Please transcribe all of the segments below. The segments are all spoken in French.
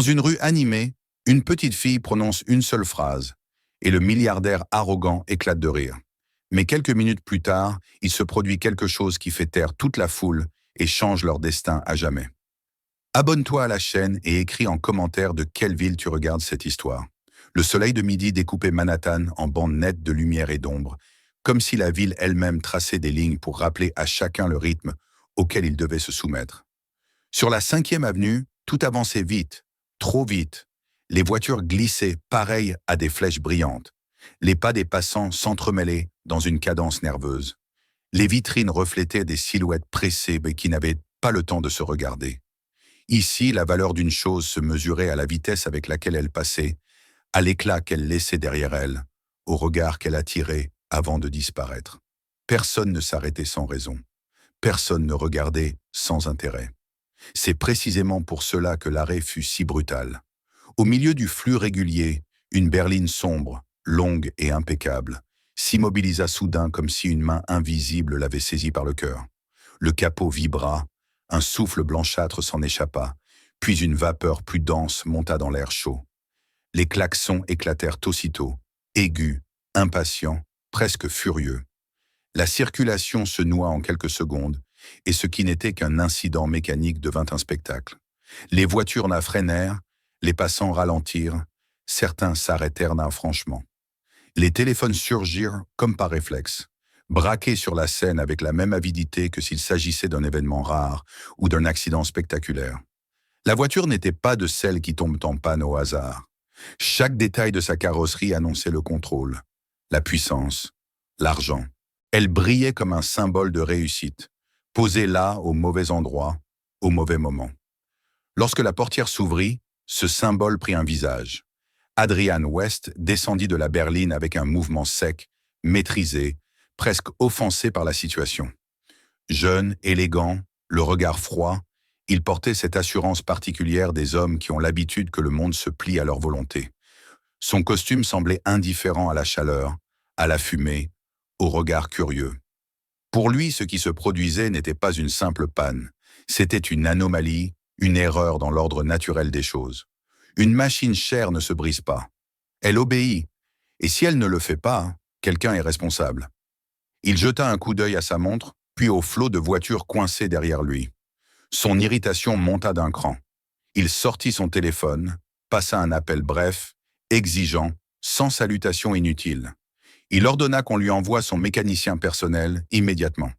Dans une rue animée, une petite fille prononce une seule phrase, et le milliardaire arrogant éclate de rire. Mais quelques minutes plus tard, il se produit quelque chose qui fait taire toute la foule et change leur destin à jamais. Abonne-toi à la chaîne et écris en commentaire de quelle ville tu regardes cette histoire. Le soleil de midi découpait Manhattan en bandes nettes de lumière et d'ombre, comme si la ville elle-même traçait des lignes pour rappeler à chacun le rythme auquel il devait se soumettre. Sur la 5e avenue, tout avançait vite, trop vite. Les voitures glissaient pareilles à des flèches brillantes. Les pas des passants s'entremêlaient dans une cadence nerveuse. Les vitrines reflétaient des silhouettes pressées mais qui n'avaient pas le temps de se regarder. Ici, la valeur d'une chose se mesurait à la vitesse avec laquelle elle passait, à l'éclat qu'elle laissait derrière elle, au regard qu'elle attirait avant de disparaître. Personne ne s'arrêtait sans raison. Personne ne regardait sans intérêt. C'est précisément pour cela que l'arrêt fut si brutal. Au milieu du flux régulier, une berline sombre, longue et impeccable, s'immobilisa soudain comme si une main invisible l'avait saisie par le cœur. Le capot vibra, un souffle blanchâtre s'en échappa, puis une vapeur plus dense monta dans l'air chaud. Les klaxons éclatèrent aussitôt, aigus, impatients, presque furieux. La circulation se noua en quelques secondes, et ce qui n'était qu'un incident mécanique devint un spectacle. Les voitures freinèrent, les passants ralentirent, certains s'arrêtèrent franchement. Les téléphones surgirent comme par réflexe, braqués sur la scène avec la même avidité que s'il s'agissait d'un événement rare ou d'un accident spectaculaire. La voiture n'était pas de celles qui tombent en panne au hasard. Chaque détail de sa carrosserie annonçait le contrôle, la puissance, l'argent. Elle brillait comme un symbole de réussite, posée là au mauvais endroit, au mauvais moment. Lorsque la portière s'ouvrit, ce symbole prit un visage. Adrian West descendit de la berline avec un mouvement sec, maîtrisé, presque offensé par la situation. Jeune, élégant, le regard froid, il portait cette assurance particulière des hommes qui ont l'habitude que le monde se plie à leur volonté. Son costume semblait indifférent à la chaleur, à la fumée, au regard curieux. Pour lui, ce qui se produisait n'était pas une simple panne, c'était une anomalie, une erreur dans l'ordre naturel des choses. Une machine chère ne se brise pas. Elle obéit, et si elle ne le fait pas, quelqu'un est responsable. Il jeta un coup d'œil à sa montre, puis au flot de voitures coincées derrière lui. Son irritation monta d'un cran. Il sortit son téléphone, passa un appel bref, exigeant, sans salutation inutile. Il ordonna qu'on lui envoie son mécanicien personnel immédiatement.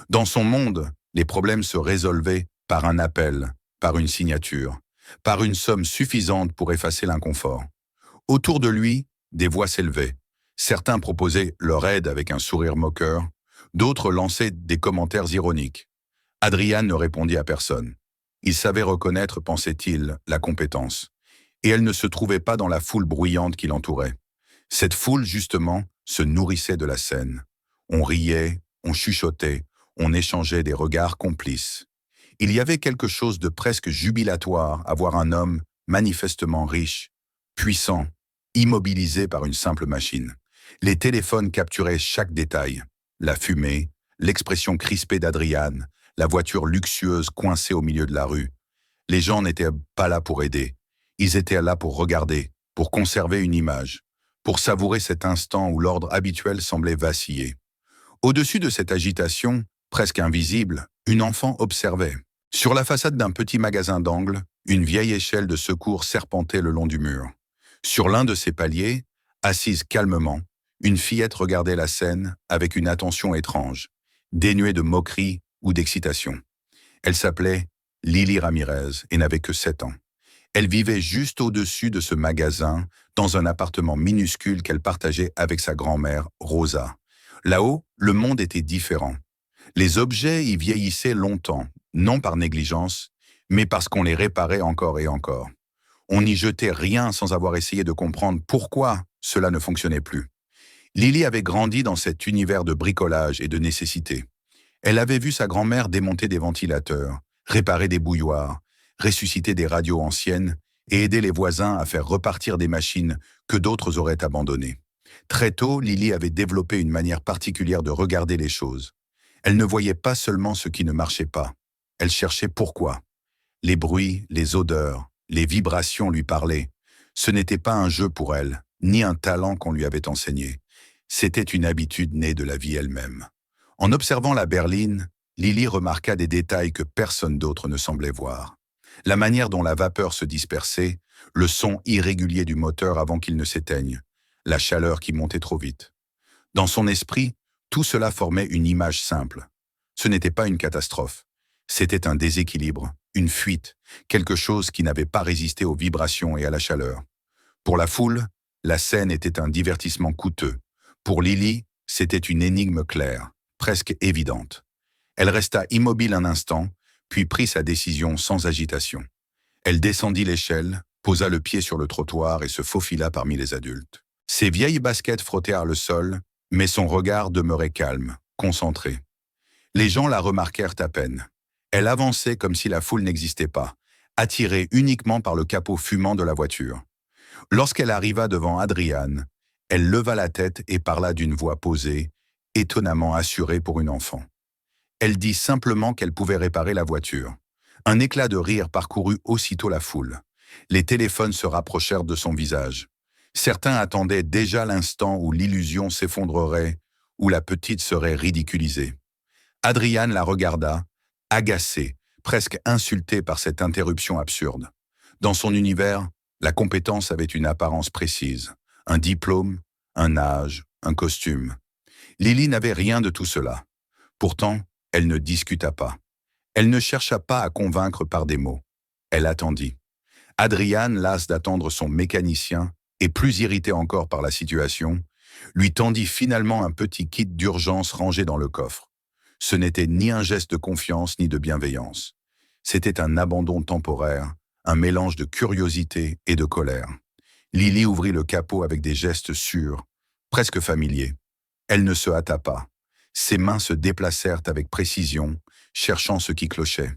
Dans son monde, les problèmes se résolvaient par un appel, par une signature, par une somme suffisante pour effacer l'inconfort. Autour de lui, des voix s'élevaient. Certains proposaient leur aide avec un sourire moqueur, d'autres lançaient des commentaires ironiques. Adrian ne répondit à personne. Il savait reconnaître, pensait-il, la compétence. Et elle ne se trouvait pas dans la foule bruyante qui l'entourait. Cette foule, justement, se nourrissait de la scène. On riait, on chuchotait, on échangeait des regards complices. Il y avait quelque chose de presque jubilatoire à voir un homme manifestement riche, puissant, immobilisé par une simple machine. Les téléphones capturaient chaque détail. La fumée, l'expression crispée d'Adrian, la voiture luxueuse coincée au milieu de la rue. Les gens n'étaient pas là pour aider. Ils étaient là pour regarder, pour conserver une image, pour savourer cet instant où l'ordre habituel semblait vaciller. Au-dessus de cette agitation, presque invisible, une enfant observait. Sur la façade d'un petit magasin d'angle, une vieille échelle de secours serpentait le long du mur. Sur l'un de ses paliers, assise calmement, une fillette regardait la scène avec une attention étrange, dénuée de moquerie ou d'excitation. Elle s'appelait Lily Ramirez et n'avait que 7 ans. Elle vivait juste au-dessus de ce magasin, dans un appartement minuscule qu'elle partageait avec sa grand-mère, Rosa. Là-haut, le monde était différent. Les objets y vieillissaient longtemps, non par négligence, mais parce qu'on les réparait encore et encore. On n'y jetait rien sans avoir essayé de comprendre pourquoi cela ne fonctionnait plus. Lily avait grandi dans cet univers de bricolage et de nécessité. Elle avait vu sa grand-mère démonter des ventilateurs, réparer des bouilloires, ressusciter des radios anciennes et aider les voisins à faire repartir des machines que d'autres auraient abandonnées. Très tôt, Lily avait développé une manière particulière de regarder les choses. Elle ne voyait pas seulement ce qui ne marchait pas. Elle cherchait pourquoi. Les bruits, les odeurs, Les vibrations lui parlaient. Ce n'était pas un jeu pour elle, ni un talent qu'on lui avait enseigné. C'était une habitude née de la vie elle-même. En observant la berline, Lily remarqua des détails que personne d'autre ne semblait voir. La manière dont la vapeur se dispersait, le son irrégulier du moteur avant qu'il ne s'éteigne, la chaleur qui montait trop vite. Dans son esprit, tout cela formait une image simple. Ce n'était pas une catastrophe. C'était un déséquilibre, une fuite, quelque chose qui n'avait pas résisté aux vibrations et à la chaleur. Pour la foule, la scène était un divertissement coûteux. Pour Lily, c'était une énigme claire, presque évidente. Elle resta immobile un instant, puis prit sa décision sans agitation. Elle descendit l'échelle, posa le pied sur le trottoir et se faufila parmi les adultes. Ses vieilles baskets frottèrent le sol, mais son regard demeurait calme, concentré. Les gens la remarquèrent à peine. Elle avançait comme si la foule n'existait pas, attirée uniquement par le capot fumant de la voiture. Lorsqu'elle arriva devant Adrian, elle leva la tête et parla d'une voix posée, étonnamment assurée pour une enfant. Elle dit simplement qu'elle pouvait réparer la voiture. Un éclat de rire parcourut aussitôt la foule. Les téléphones se rapprochèrent de son visage. Certains attendaient déjà l'instant où l'illusion s'effondrerait, où la petite serait ridiculisée. Adrian la regarda, agacé, presque insulté par cette interruption absurde. Dans son univers, la compétence avait une apparence précise, un diplôme, un âge, un costume. Lily n'avait rien de tout cela. Pourtant, elle ne discuta pas. Elle ne chercha pas à convaincre par des mots. Elle attendit. Adrian, las d'attendre son mécanicien, et plus irrité encore par la situation, lui tendit finalement un petit kit d'urgence rangé dans le coffre. Ce n'était ni un geste de confiance ni de bienveillance. C'était un abandon temporaire, un mélange de curiosité et de colère. Lily ouvrit le capot avec des gestes sûrs, presque familiers. Elle ne se hâta pas. Ses mains se déplacèrent avec précision, cherchant ce qui clochait.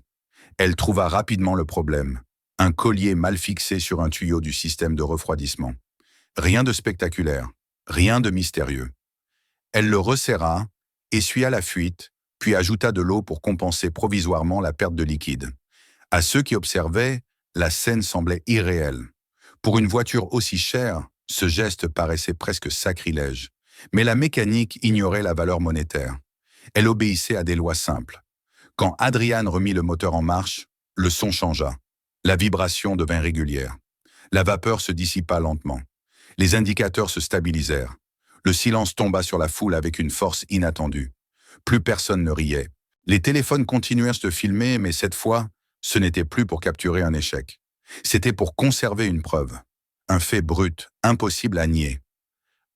Elle trouva rapidement le problème. Un collier mal fixé sur un tuyau du système de refroidissement. Rien de spectaculaire, rien de mystérieux. Elle le resserra, essuya la fuite, puis ajouta de l'eau pour compenser provisoirement la perte de liquide. À ceux qui observaient, la scène semblait irréelle. Pour une voiture aussi chère, ce geste paraissait presque sacrilège. Mais la mécanique ignorait la valeur monétaire. Elle obéissait à des lois simples. Quand Adrian remit le moteur en marche, le son changea. La vibration devint régulière. La vapeur se dissipa lentement. Les indicateurs se stabilisèrent. Le silence tomba sur la foule avec une force inattendue. Plus personne ne riait. Les téléphones continuèrent de filmer, mais cette fois, ce n'était plus pour capturer un échec. C'était pour conserver une preuve. Un fait brut, impossible à nier.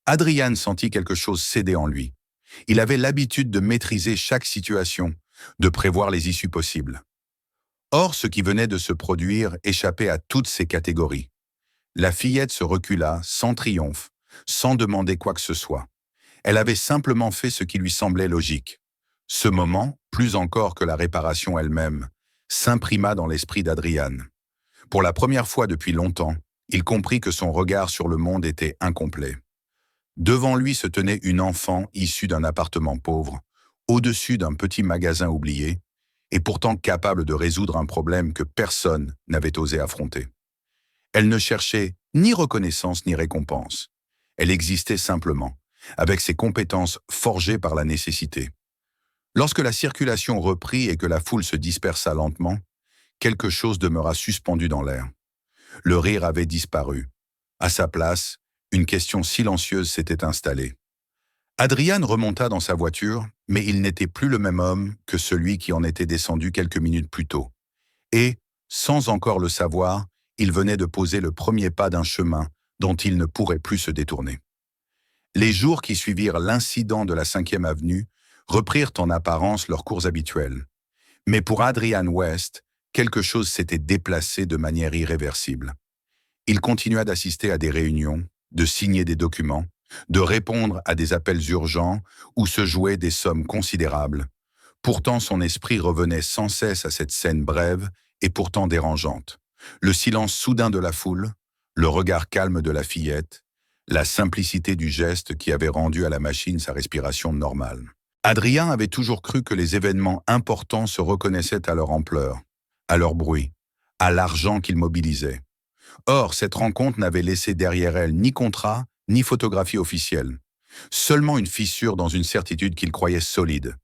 Adrian sentit quelque chose céder en lui. Il avait l'habitude de maîtriser chaque situation, de prévoir les issues possibles. Or, ce qui venait de se produire échappait à toutes ces catégories. La fillette se recula, sans triomphe, sans demander quoi que ce soit. Elle avait simplement fait ce qui lui semblait logique. Ce moment, plus encore que la réparation elle-même, s'imprima dans l'esprit d'Adrian. Pour la première fois depuis longtemps, il comprit que son regard sur le monde était incomplet. Devant lui se tenait une enfant issue d'un appartement pauvre, au-dessus d'un petit magasin oublié, et pourtant capable de résoudre un problème que personne n'avait osé affronter. Elle ne cherchait ni reconnaissance ni récompense. Elle existait simplement, avec ses compétences forgées par la nécessité. Lorsque la circulation reprit et que la foule se dispersa lentement, quelque chose demeura suspendu dans l'air. Le rire avait disparu. À sa place, une question silencieuse s'était installée. Adrian remonta dans sa voiture, mais il n'était plus le même homme que celui qui en était descendu quelques minutes plus tôt. Et, sans encore le savoir, il venait de poser le premier pas d'un chemin dont il ne pourrait plus se détourner. Les jours qui suivirent l'incident de la 5e avenue reprirent en apparence leurs cours habituels. Mais pour Adrian West, quelque chose s'était déplacé de manière irréversible. Il continua d'assister à des réunions, de signer des documents, de répondre à des appels urgents où se jouaient des sommes considérables. Pourtant, son esprit revenait sans cesse à cette scène brève et pourtant dérangeante. Le silence soudain de la foule, le regard calme de la fillette, la simplicité du geste qui avait rendu à la machine sa respiration normale. Adrien avait toujours cru que les événements importants se reconnaissaient à leur ampleur, à leur bruit, à l'argent qu'ils mobilisaient. Or, cette rencontre n'avait laissé derrière elle ni contrat, ni photographie officielle. Seulement une fissure dans une certitude qu'il croyait solide.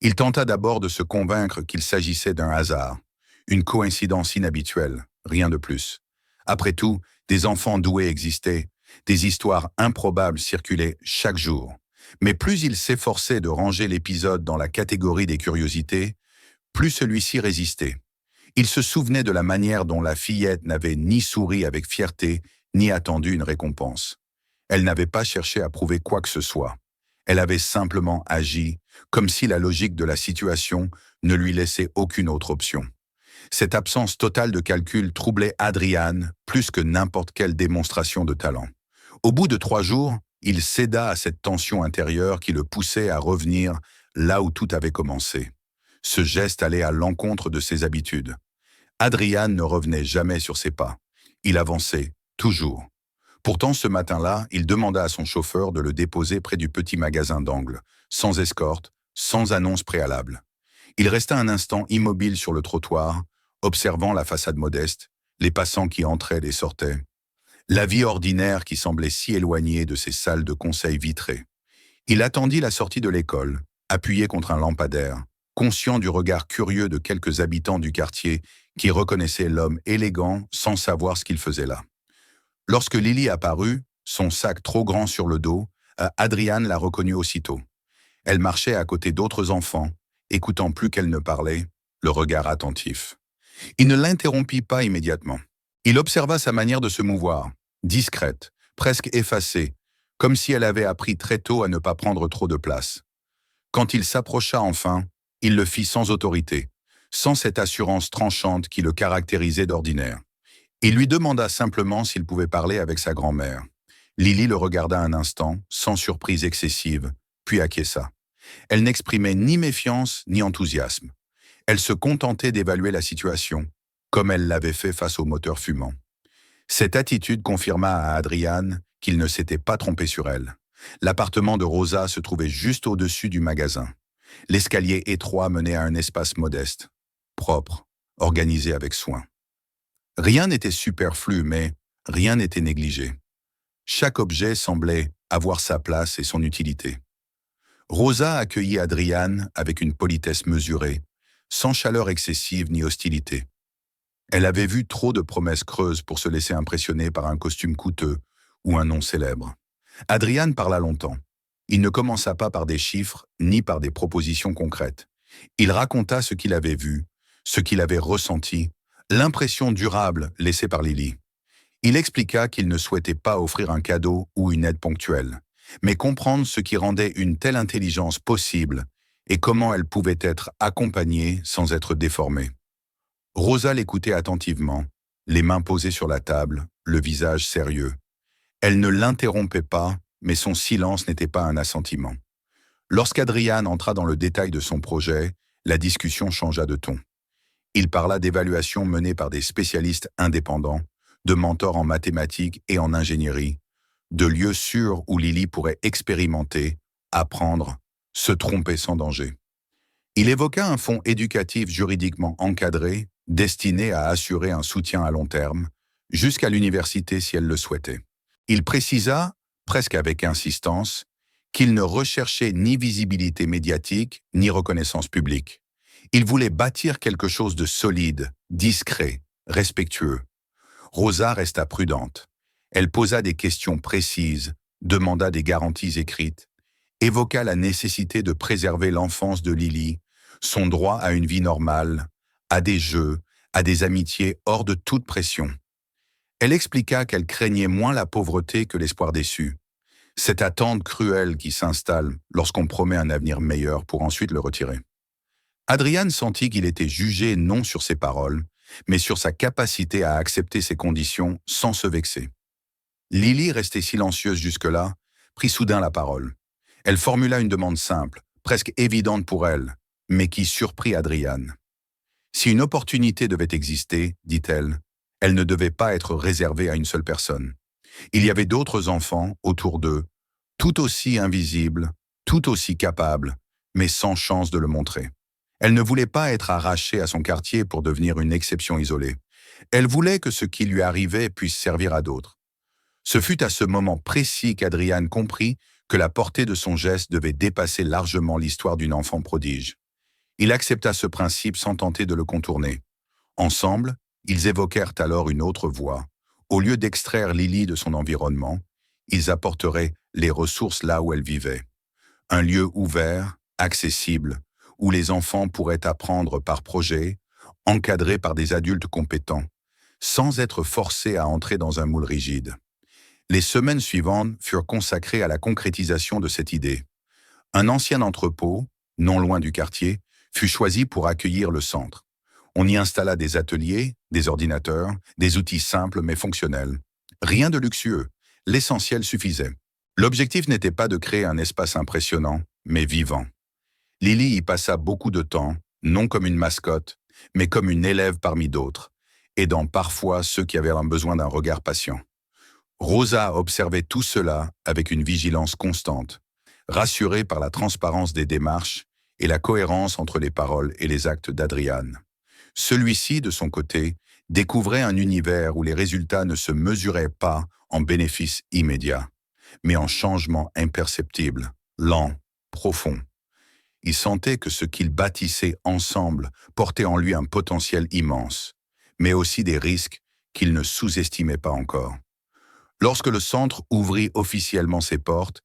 Il tenta d'abord de se convaincre qu'il s'agissait d'un hasard, une coïncidence inhabituelle, rien de plus. Après tout, des enfants doués existaient, des histoires improbables circulaient chaque jour. Mais plus il s'efforçait de ranger l'épisode dans la catégorie des curiosités, plus celui-ci résistait. Il se souvenait de la manière dont la fillette n'avait ni souri avec fierté, ni attendu une récompense. Elle n'avait pas cherché à prouver quoi que ce soit. Elle avait simplement agi, comme si la logique de la situation ne lui laissait aucune autre option. Cette absence totale de calcul troublait Adrian plus que n'importe quelle démonstration de talent. Au bout de 3 jours, il céda à cette tension intérieure qui le poussait à revenir là où tout avait commencé. Ce geste allait à l'encontre de ses habitudes. Adrian ne revenait jamais sur ses pas. Il avançait, toujours. Pourtant, ce matin-là, il demanda à son chauffeur de le déposer près du petit magasin d'angle, sans escorte, sans annonce préalable. Il resta un instant immobile sur le trottoir, observant la façade modeste, les passants qui entraient et sortaient. La vie ordinaire qui semblait si éloignée de ces salles de conseil vitrées. Il attendit la sortie de l'école, appuyé contre un lampadaire, conscient du regard curieux de quelques habitants du quartier qui reconnaissaient l'homme élégant sans savoir ce qu'il faisait là. Lorsque Lily apparut, son sac trop grand sur le dos, Adrian la reconnut aussitôt. Elle marchait à côté d'autres enfants, écoutant plus qu'elle ne parlait, le regard attentif. Il ne l'interrompit pas immédiatement. Il observa sa manière de se mouvoir, discrète, presque effacée, comme si elle avait appris très tôt à ne pas prendre trop de place. Quand il s'approcha enfin, il le fit sans autorité, sans cette assurance tranchante qui le caractérisait d'ordinaire. Il lui demanda simplement s'il pouvait parler avec sa grand-mère. Lily le regarda un instant, sans surprise excessive, puis acquiesça. Elle n'exprimait ni méfiance ni enthousiasme. Elle se contentait d'évaluer la situation, comme elle l'avait fait face au moteur fumant. Cette attitude confirma à Adrian qu'il ne s'était pas trompé sur elle. L'appartement de Rosa se trouvait juste au-dessus du magasin. L'escalier étroit menait à un espace modeste, propre, organisé avec soin. Rien n'était superflu, mais rien n'était négligé. Chaque objet semblait avoir sa place et son utilité. Rosa accueillit Adrian avec une politesse mesurée, sans chaleur excessive ni hostilité. Elle avait vu trop de promesses creuses pour se laisser impressionner par un costume coûteux ou un nom célèbre. Adrian parla longtemps. Il ne commença pas par des chiffres ni par des propositions concrètes. Il raconta ce qu'il avait vu, ce qu'il avait ressenti, l'impression durable laissée par Lily. Il expliqua qu'il ne souhaitait pas offrir un cadeau ou une aide ponctuelle, mais comprendre ce qui rendait une telle intelligence possible et comment elle pouvait être accompagnée sans être déformée. Rosa l'écoutait attentivement, les mains posées sur la table, le visage sérieux. Elle ne l'interrompait pas, mais son silence n'était pas un assentiment. Lorsqu'Adrian entra dans le détail de son projet, la discussion changea de ton. Il parla d'évaluations menées par des spécialistes indépendants, de mentors en mathématiques et en ingénierie, de lieux sûrs où Lily pourrait expérimenter, apprendre, se tromper sans danger. Il évoqua un fonds éducatif juridiquement encadré, destiné à assurer un soutien à long terme, jusqu'à l'université si elle le souhaitait. Il précisa, presque avec insistance, qu'il ne recherchait ni visibilité médiatique, ni reconnaissance publique. Il voulait bâtir quelque chose de solide, discret, respectueux. Rosa resta prudente. Elle posa des questions précises, demanda des garanties écrites, évoqua la nécessité de préserver l'enfance de Lily, son droit à une vie normale, à des jeux, à des amitiés hors de toute pression. Elle expliqua qu'elle craignait moins la pauvreté que l'espoir déçu, cette attente cruelle qui s'installe lorsqu'on promet un avenir meilleur pour ensuite le retirer. Adrian sentit qu'il était jugé non sur ses paroles, mais sur sa capacité à accepter ses conditions sans se vexer. Lily, restée silencieuse jusque-là, prit soudain la parole. Elle formula une demande simple, presque évidente pour elle, mais qui surprit Adrian. Si une opportunité devait exister, dit-elle, elle ne devait pas être réservée à une seule personne. Il y avait d'autres enfants autour d'eux, tout aussi invisibles, tout aussi capables, mais sans chance de le montrer. Elle ne voulait pas être arrachée à son quartier pour devenir une exception isolée. Elle voulait que ce qui lui arrivait puisse servir à d'autres. Ce fut à ce moment précis qu'Adriane comprit que la portée de son geste devait dépasser largement l'histoire d'une enfant prodige. Il accepta ce principe sans tenter de le contourner. Ensemble, ils évoquèrent alors une autre voie. Au lieu d'extraire Lily de son environnement, ils apporteraient les ressources là où elle vivait. Un lieu ouvert, accessible, où les enfants pourraient apprendre par projet, encadrés par des adultes compétents, sans être forcés à entrer dans un moule rigide. Les semaines suivantes furent consacrées à la concrétisation de cette idée. Un ancien entrepôt, non loin du quartier, fut choisi pour accueillir le centre. On y installa des ateliers, des ordinateurs, des outils simples mais fonctionnels. Rien de luxueux, l'essentiel suffisait. L'objectif n'était pas de créer un espace impressionnant, mais vivant. Lily y passa beaucoup de temps, non comme une mascotte, mais comme une élève parmi d'autres, aidant parfois ceux qui avaient besoin d'un regard patient. Rosa observait tout cela avec une vigilance constante, rassurée par la transparence des démarches et la cohérence entre les paroles et les actes d'Adriane. Celui-ci, de son côté, découvrait un univers où les résultats ne se mesuraient pas en bénéfices immédiats, mais en changements imperceptibles, lents, profonds. Il sentait que ce qu'ils bâtissaient ensemble portait en lui un potentiel immense, mais aussi des risques qu'il ne sous-estimait pas encore. Lorsque le centre ouvrit officiellement ses portes,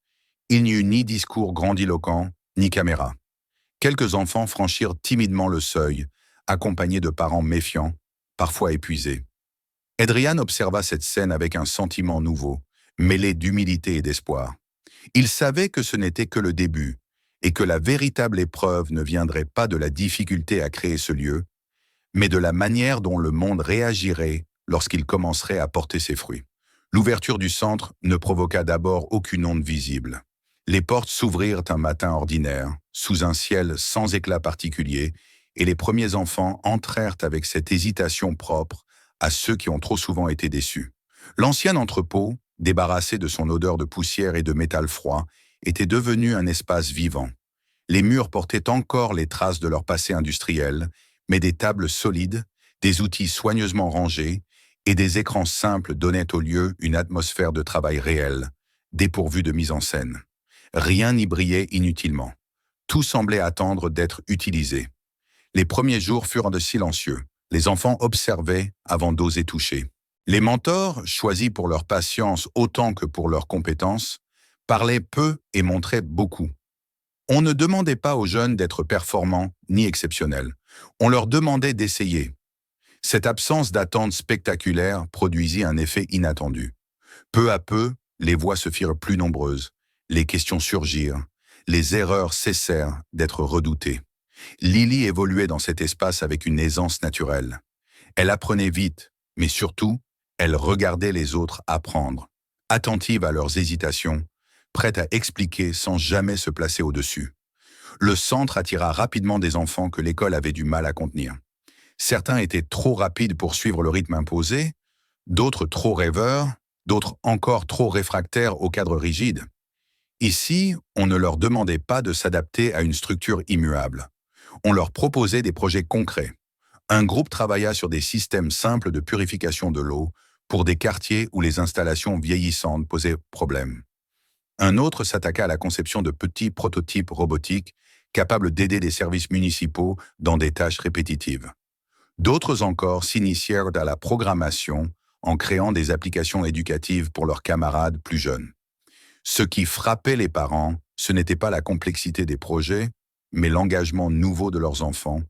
il n'y eut ni discours grandiloquent, ni caméra. Quelques enfants franchirent timidement le seuil, accompagnés de parents méfiants, parfois épuisés. Adriane observa cette scène avec un sentiment nouveau, mêlé d'humilité et d'espoir. Il savait que ce n'était que le début, et que la véritable épreuve ne viendrait pas de la difficulté à créer ce lieu, mais de la manière dont le monde réagirait lorsqu'il commencerait à porter ses fruits. L'ouverture du centre ne provoqua d'abord aucune onde visible. Les portes s'ouvrirent un matin ordinaire, sous un ciel sans éclat particulier, et les premiers enfants entrèrent avec cette hésitation propre à ceux qui ont trop souvent été déçus. L'ancien entrepôt, débarrassé de son odeur de poussière et de métal froid, était devenu un espace vivant. Les murs portaient encore les traces de leur passé industriel, mais des tables solides, des outils soigneusement rangés et des écrans simples donnaient au lieu une atmosphère de travail réel, dépourvue de mise en scène. Rien n'y brillait inutilement. Tout semblait attendre d'être utilisé. Les premiers jours furent silencieux. Les enfants observaient avant d'oser toucher. Les mentors, choisis pour leur patience autant que pour leurs compétences, parlaient peu et montraient beaucoup. On ne demandait pas aux jeunes d'être performants ni exceptionnels. On leur demandait d'essayer. Cette absence d'attente spectaculaire produisit un effet inattendu. Peu à peu, les voix se firent plus nombreuses, les questions surgirent, les erreurs cessèrent d'être redoutées. Lily évoluait dans cet espace avec une aisance naturelle. Elle apprenait vite, mais surtout, elle regardait les autres apprendre, attentive à leurs hésitations, prête à expliquer sans jamais se placer au-dessus. Le centre attira rapidement des enfants que l'école avait du mal à contenir. Certains étaient trop rapides pour suivre le rythme imposé, d'autres trop rêveurs, d'autres encore trop réfractaires au cadre rigide. Ici, on ne leur demandait pas de s'adapter à une structure immuable. On leur proposait des projets concrets. Un groupe travailla sur des systèmes simples de purification de l'eau pour des quartiers où les installations vieillissantes posaient problème. Un autre s'attaqua à la conception de petits prototypes robotiques capables d'aider des services municipaux dans des tâches répétitives. D'autres encore s'initièrent à la programmation en créant des applications éducatives pour leurs camarades plus jeunes. Ce qui frappait les parents, ce n'était pas la complexité des projets, mais l'engagement nouveau de leurs enfants,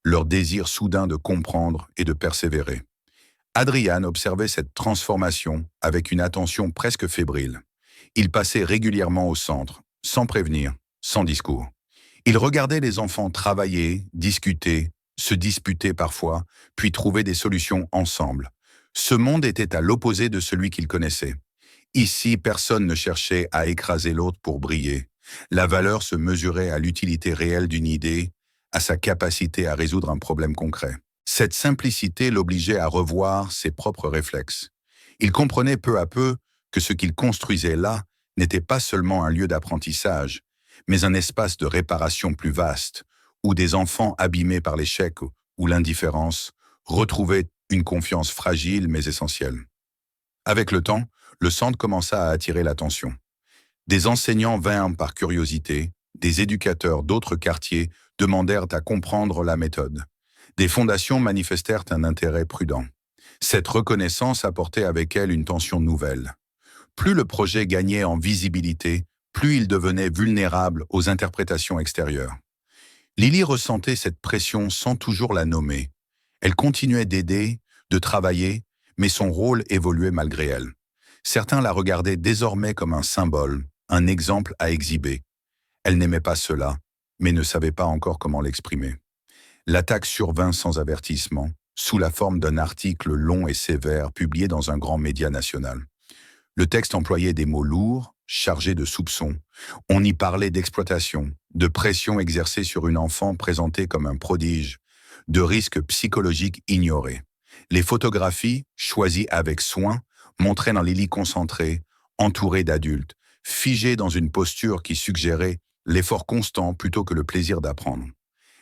leur désir soudain de comprendre et de persévérer. Adriane observait cette transformation avec une attention presque fébrile. Il passait régulièrement au centre, sans prévenir, sans discours. Il regardait les enfants travailler, discuter, se disputer parfois, puis trouver des solutions ensemble. Ce monde était à l'opposé de celui qu'il connaissait. Ici, personne ne cherchait à écraser l'autre pour briller. La valeur se mesurait à l'utilité réelle d'une idée, à sa capacité à résoudre un problème concret. Cette simplicité l'obligeait à revoir ses propres réflexes. Il comprenait peu à peu que ce qu'il construisait là n'était pas seulement un lieu d'apprentissage, mais un espace de réparation plus vaste, où des enfants abîmés par l'échec ou l'indifférence retrouvaient une confiance fragile mais essentielle. Avec le temps, le centre commença à attirer l'attention. Des enseignants vinrent par curiosité, des éducateurs d'autres quartiers demandèrent à comprendre la méthode. Des fondations manifestèrent un intérêt prudent. Cette reconnaissance apportait avec elle une tension nouvelle. Plus le projet gagnait en visibilité, plus il devenait vulnérable aux interprétations extérieures. Lily ressentait cette pression sans toujours la nommer. Elle continuait d'aider, de travailler, mais son rôle évoluait malgré elle. Certains la regardaient désormais comme un symbole, un exemple à exhiber. Elle n'aimait pas cela, mais ne savait pas encore comment l'exprimer. L'attaque survint sans avertissement, sous la forme d'un article long et sévère publié dans un grand média national. Le texte employait des mots lourds, chargés de soupçons. On y parlait d'exploitation, de pression exercée sur une enfant présentée comme un prodige, de risques psychologiques ignorés. Les photographies, choisies avec soin, montraient dans Lily concentrée, entourée d'adultes, figée dans une posture qui suggérait l'effort constant plutôt que le plaisir d'apprendre.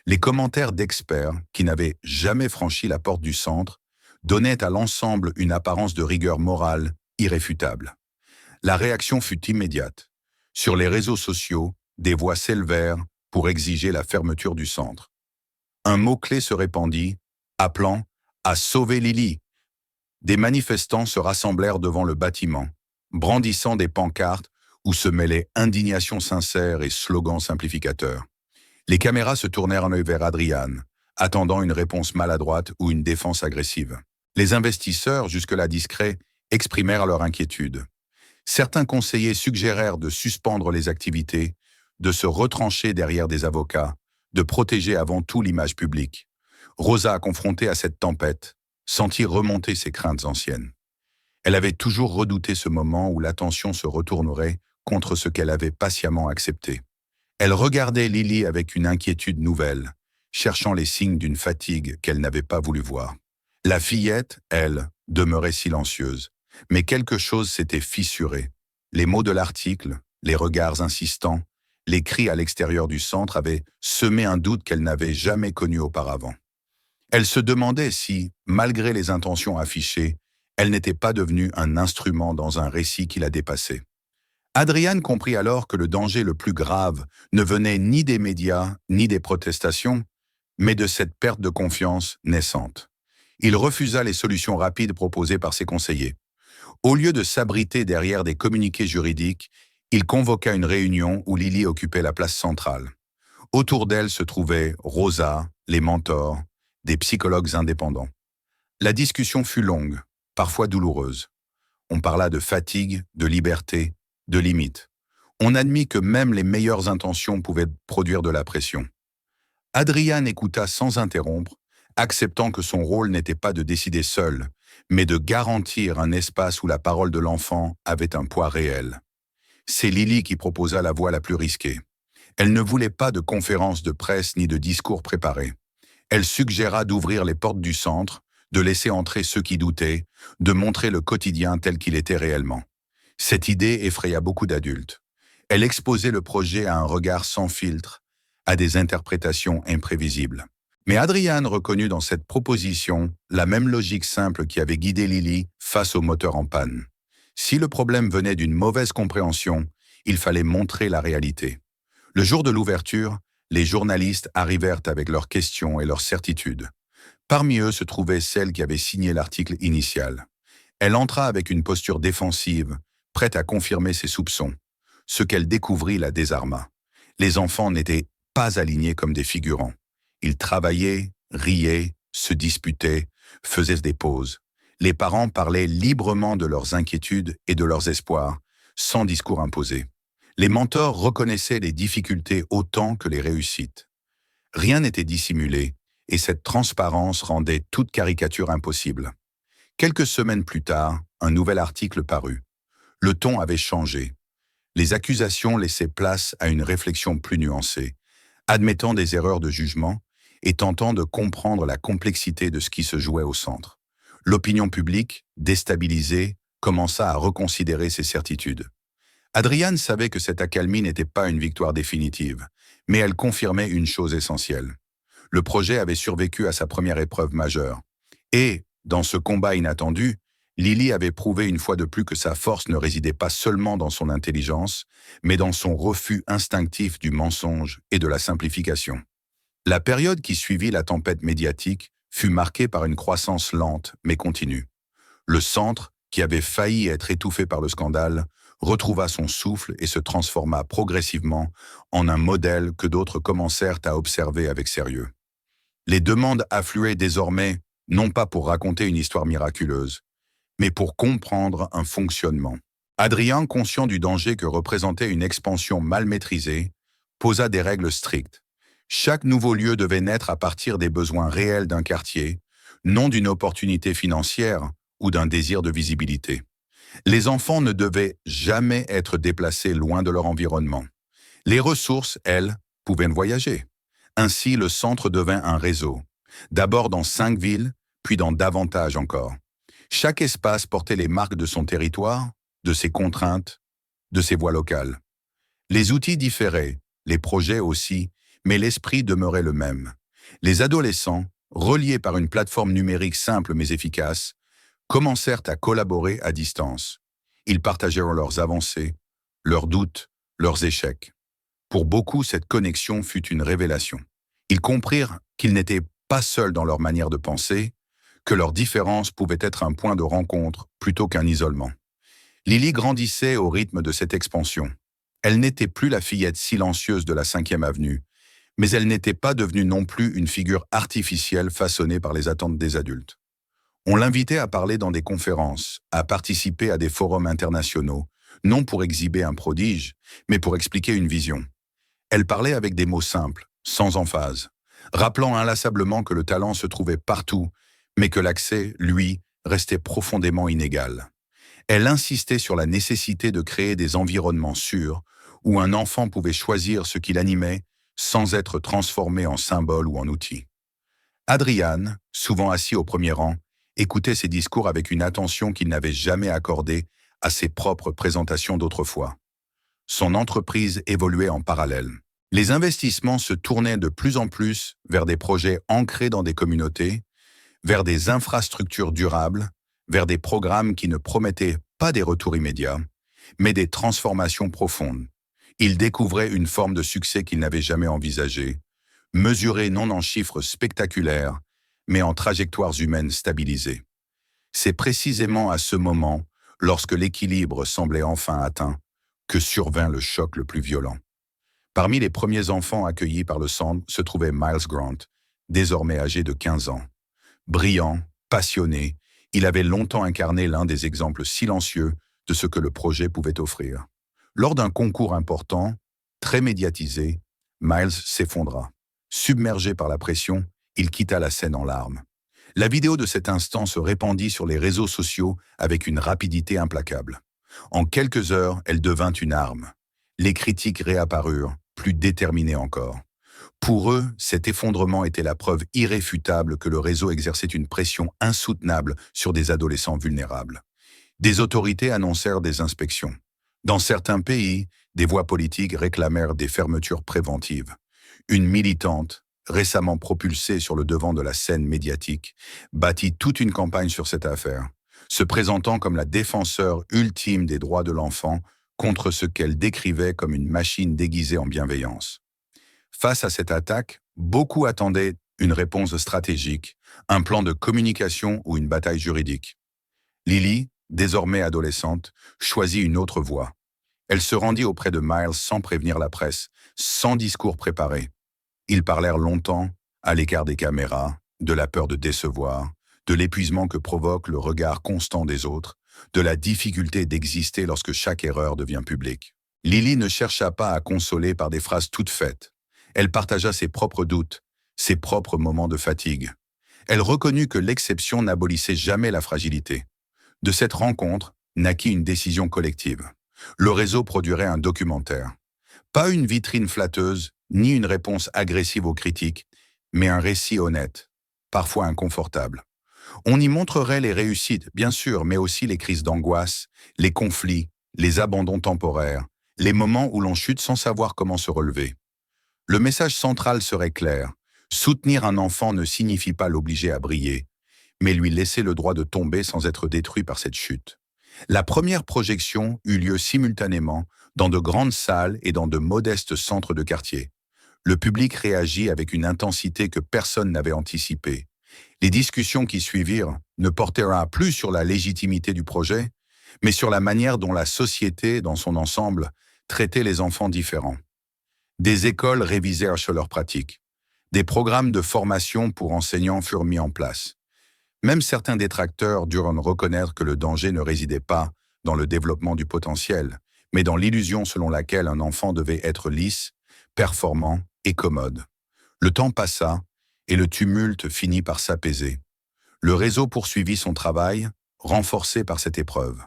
Les commentaires d'experts, qui n'avaient jamais franchi la porte du centre, donnaient à l'ensemble une apparence de rigueur morale irréfutable. La réaction fut immédiate. Sur les réseaux sociaux, des voix s'élevèrent pour exiger la fermeture du centre. Un mot-clé se répandit, appelant à sauver Lily. Des manifestants se rassemblèrent devant le bâtiment, brandissant des pancartes où se mêlaient indignation sincère et slogans simplificateurs. Les caméras se tournèrent en œil vers Adriane, attendant une réponse maladroite ou une défense agressive. Les investisseurs, jusque-là discrets, exprimèrent leur inquiétude. Certains conseillers suggérèrent de suspendre les activités, de se retrancher derrière des avocats, de protéger avant tout l'image publique. Rosa, confrontée à cette tempête, sentit remonter ses craintes anciennes. Elle avait toujours redouté ce moment où l'attention se retournerait contre ce qu'elle avait patiemment accepté. Elle regardait Lily avec une inquiétude nouvelle, cherchant les signes d'une fatigue qu'elle n'avait pas voulu voir. La fillette, elle, demeurait silencieuse, mais quelque chose s'était fissuré. Les mots de l'article, les regards insistants, les cris à l'extérieur du centre avaient semé un doute qu'elle n'avait jamais connu auparavant. Elle se demandait si, malgré les intentions affichées, elle n'était pas devenue un instrument dans un récit qui la dépassait. Adriane comprit alors que le danger le plus grave ne venait ni des médias, ni des protestations, mais de cette perte de confiance naissante. Il refusa les solutions rapides proposées par ses conseillers. Au lieu de s'abriter derrière des communiqués juridiques, il convoqua une réunion où Lily occupait la place centrale. Autour d'elle se trouvaient Rosa, les mentors, des psychologues indépendants. La discussion fut longue, parfois douloureuse. On parla de fatigue, de liberté, de limites. On admit que même les meilleures intentions pouvaient produire de la pression. Adriane écouta sans interrompre, acceptant que son rôle n'était pas de décider seule, mais de garantir un espace où la parole de l'enfant avait un poids réel. C'est Lily qui proposa la voie la plus risquée. Elle ne voulait pas de conférences de presse ni de discours préparés. Elle suggéra d'ouvrir les portes du centre, de laisser entrer ceux qui doutaient, de montrer le quotidien tel qu'il était réellement. Cette idée effraya beaucoup d'adultes. Elle exposait le projet à un regard sans filtre, à des interprétations imprévisibles. Mais Adriane reconnut dans cette proposition la même logique simple qui avait guidé Lily face au moteur en panne. Si le problème venait d'une mauvaise compréhension, il fallait montrer la réalité. Le jour de l'ouverture, les journalistes arrivèrent avec leurs questions et leurs certitudes. Parmi eux se trouvait celle qui avait signé l'article initial. Elle entra avec une posture défensive, prête à confirmer ses soupçons. Ce qu'elle découvrit la désarma. Les enfants n'étaient pas alignés comme des figurants. Ils travaillaient, riaient, se disputaient, faisaient des pauses. Les parents parlaient librement de leurs inquiétudes et de leurs espoirs, sans discours imposé. Les mentors reconnaissaient les difficultés autant que les réussites. Rien n'était dissimulé, et cette transparence rendait toute caricature impossible. Quelques semaines plus tard, un nouvel article parut. Le ton avait changé. Les accusations laissaient place à une réflexion plus nuancée, admettant des erreurs de jugement et tentant de comprendre la complexité de ce qui se jouait au centre. L'opinion publique, déstabilisée, commença à reconsidérer ses certitudes. Adriane savait que cette accalmie n'était pas une victoire définitive, mais elle confirmait une chose essentielle. Le projet avait survécu à sa première épreuve majeure. Et, Dans ce combat inattendu, Lily avait prouvé une fois de plus que sa force ne résidait pas seulement dans son intelligence, mais dans son refus instinctif du mensonge et de la simplification. La période qui suivit la tempête médiatique fut marquée par une croissance lente mais continue. Le centre, qui avait failli être étouffé par le scandale, retrouva son souffle et se transforma progressivement en un modèle que d'autres commencèrent à observer avec sérieux. Les demandes affluaient désormais, non pas pour raconter une histoire miraculeuse, mais pour comprendre un fonctionnement. Adrien, conscient du danger que représentait une expansion mal maîtrisée, posa des règles strictes. Chaque nouveau lieu devait naître à partir des besoins réels d'un quartier, non d'une opportunité financière ou d'un désir de visibilité. Les enfants ne devaient jamais être déplacés loin de leur environnement. Les ressources, elles, pouvaient voyager. Ainsi, le centre devint un réseau, d'abord dans 5 villes, puis dans davantage encore. Chaque espace portait les marques de son territoire, de ses contraintes, de ses voies locales. Les outils différaient, les projets aussi, mais l'esprit demeurait le même. Les adolescents, reliés par une plateforme numérique simple mais efficace, commencèrent à collaborer à distance. Ils partagèrent leurs avancées, leurs doutes, leurs échecs. Pour beaucoup, cette connexion fut une révélation. Ils comprirent qu'ils n'étaient pas seuls dans leur manière de penser, que leurs différences pouvaient être un point de rencontre plutôt qu'un isolement. Lily grandissait au rythme de cette expansion. Elle n'était plus la fillette silencieuse de la 5e avenue, mais elle n'était pas devenue non plus une figure artificielle façonnée par les attentes des adultes. On l'invitait à parler dans des conférences, à participer à des forums internationaux, non pour exhiber un prodige, mais pour expliquer une vision. Elle parlait avec des mots simples, sans emphase, rappelant inlassablement que le talent se trouvait partout, mais que l'accès, lui, restait profondément inégal. Elle insistait sur la nécessité de créer des environnements sûrs, où un enfant pouvait choisir ce qui l'animait sans être transformé en symbole ou en outil. Adrian, souvent assis au premier rang, écoutait ses discours avec une attention qu'il n'avait jamais accordée à ses propres présentations d'autrefois. Son entreprise évoluait en parallèle. Les investissements se tournaient de plus en plus vers des projets ancrés dans des communautés, vers des infrastructures durables, vers des programmes qui ne promettaient pas des retours immédiats, mais des transformations profondes. Il découvrait une forme de succès qu'il n'avait jamais envisagée, mesurée non en chiffres spectaculaires, mais en trajectoires humaines stabilisées. C'est précisément à ce moment, lorsque l'équilibre semblait enfin atteint, que survint le choc le plus violent. Parmi les premiers enfants accueillis par le centre se trouvait Miles Grant, désormais âgé de 15 ans. Brillant, passionné, il avait longtemps incarné l'un des exemples silencieux de ce que le projet pouvait offrir. Lors d'un concours important, très médiatisé, Miles s'effondra. Submergé par la pression, il quitta la scène en larmes. La vidéo de cet instant se répandit sur les réseaux sociaux avec une rapidité implacable. En quelques heures, elle devint une arme. Les critiques réapparurent, plus déterminées encore. Pour eux, cet effondrement était la preuve irréfutable que le réseau exerçait une pression insoutenable sur des adolescents vulnérables. Des autorités annoncèrent des inspections. Dans certains pays, des voix politiques réclamèrent des fermetures préventives. Une militante, récemment propulsée sur le devant de la scène médiatique, bâtit toute une campagne sur cette affaire, se présentant comme la défenseur ultime des droits de l'enfant contre ce qu'elle décrivait comme une machine déguisée en bienveillance. Face à cette attaque, beaucoup attendaient une réponse stratégique, un plan de communication ou une bataille juridique. Lily, désormais adolescente, choisit une autre voie. Elle se rendit auprès de Miles sans prévenir la presse, sans discours préparé. Ils parlèrent longtemps, à l'écart des caméras, de la peur de décevoir, de l'épuisement que provoque le regard constant des autres, de la difficulté d'exister lorsque chaque erreur devient publique. Lily ne chercha pas à consoler par des phrases toutes faites. Elle partagea ses propres doutes, ses propres moments de fatigue. Elle reconnut que l'exception n'abolissait jamais la fragilité. De cette rencontre naquit une décision collective. Le réseau produirait un documentaire. Pas une vitrine flatteuse, ni une réponse agressive aux critiques, mais un récit honnête, parfois inconfortable. On y montrerait les réussites, bien sûr, mais aussi les crises d'angoisse, les conflits, les abandons temporaires, les moments où l'on chute sans savoir comment se relever. Le message central serait clair. Soutenir un enfant ne signifie pas l'obliger à briller, mais lui laisser le droit de tomber sans être détruit par cette chute. La première projection eut lieu simultanément dans de grandes salles et dans de modestes centres de quartier. Le public réagit avec une intensité que personne n'avait anticipée. Les discussions qui suivirent ne portèrent plus sur la légitimité du projet, mais sur la manière dont la société, dans son ensemble, traitait les enfants différents. Des écoles révisèrent sur leurs pratiques. Des programmes de formation pour enseignants furent mis en place. Même certains détracteurs durent reconnaître que le danger ne résidait pas dans le développement du potentiel, mais dans l'illusion selon laquelle un enfant devait être lisse, performant et commode. Le temps passa et le tumulte finit par s'apaiser. Le réseau poursuivit son travail, renforcé par cette épreuve.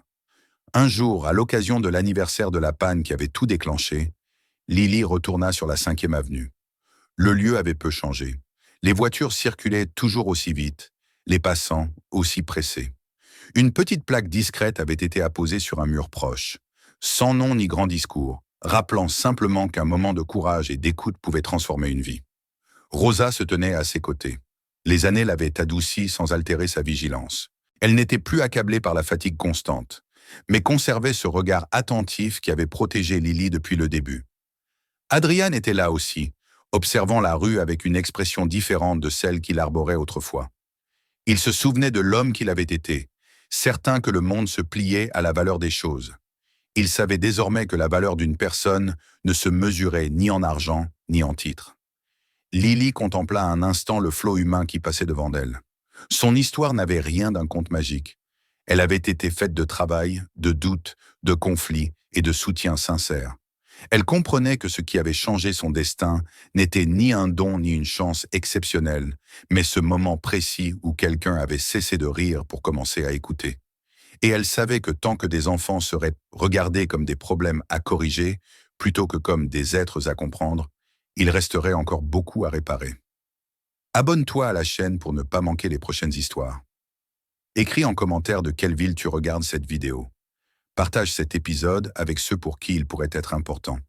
Un jour, à l'occasion de l'anniversaire de la panne qui avait tout déclenché, Lily retourna sur la 5e avenue. Le lieu avait peu changé. Les voitures circulaient toujours aussi vite, les passants aussi pressés. Une petite plaque discrète avait été apposée sur un mur proche, sans nom ni grand discours, rappelant simplement qu'un moment de courage et d'écoute pouvait transformer une vie. Rosa se tenait à ses côtés. Les années l'avaient adoucie sans altérer sa vigilance. Elle n'était plus accablée par la fatigue constante, mais conservait ce regard attentif qui avait protégé Lily depuis le début. Adrian était là aussi, observant la rue avec une expression différente de celle qu'il arborait autrefois. Il se souvenait de l'homme qu'il avait été, certain que le monde se pliait à la valeur des choses. Il savait désormais que la valeur d'une personne ne se mesurait ni en argent ni en titres. Lily contempla un instant le flot humain qui passait devant elle. Son histoire n'avait rien d'un conte magique. Elle avait été faite de travail, de doutes, de conflits et de soutien sincère. Elle comprenait que ce qui avait changé son destin n'était ni un don ni une chance exceptionnelle, mais ce moment précis où quelqu'un avait cessé de rire pour commencer à écouter. Et elle savait que tant que des enfants seraient regardés comme des problèmes à corriger, plutôt que comme des êtres à comprendre, il resterait encore beaucoup à réparer. Abonne-toi à la chaîne pour ne pas manquer les prochaines histoires. Écris en commentaire de quelle ville tu regardes cette vidéo. Partage cet épisode avec ceux pour qui il pourrait être important.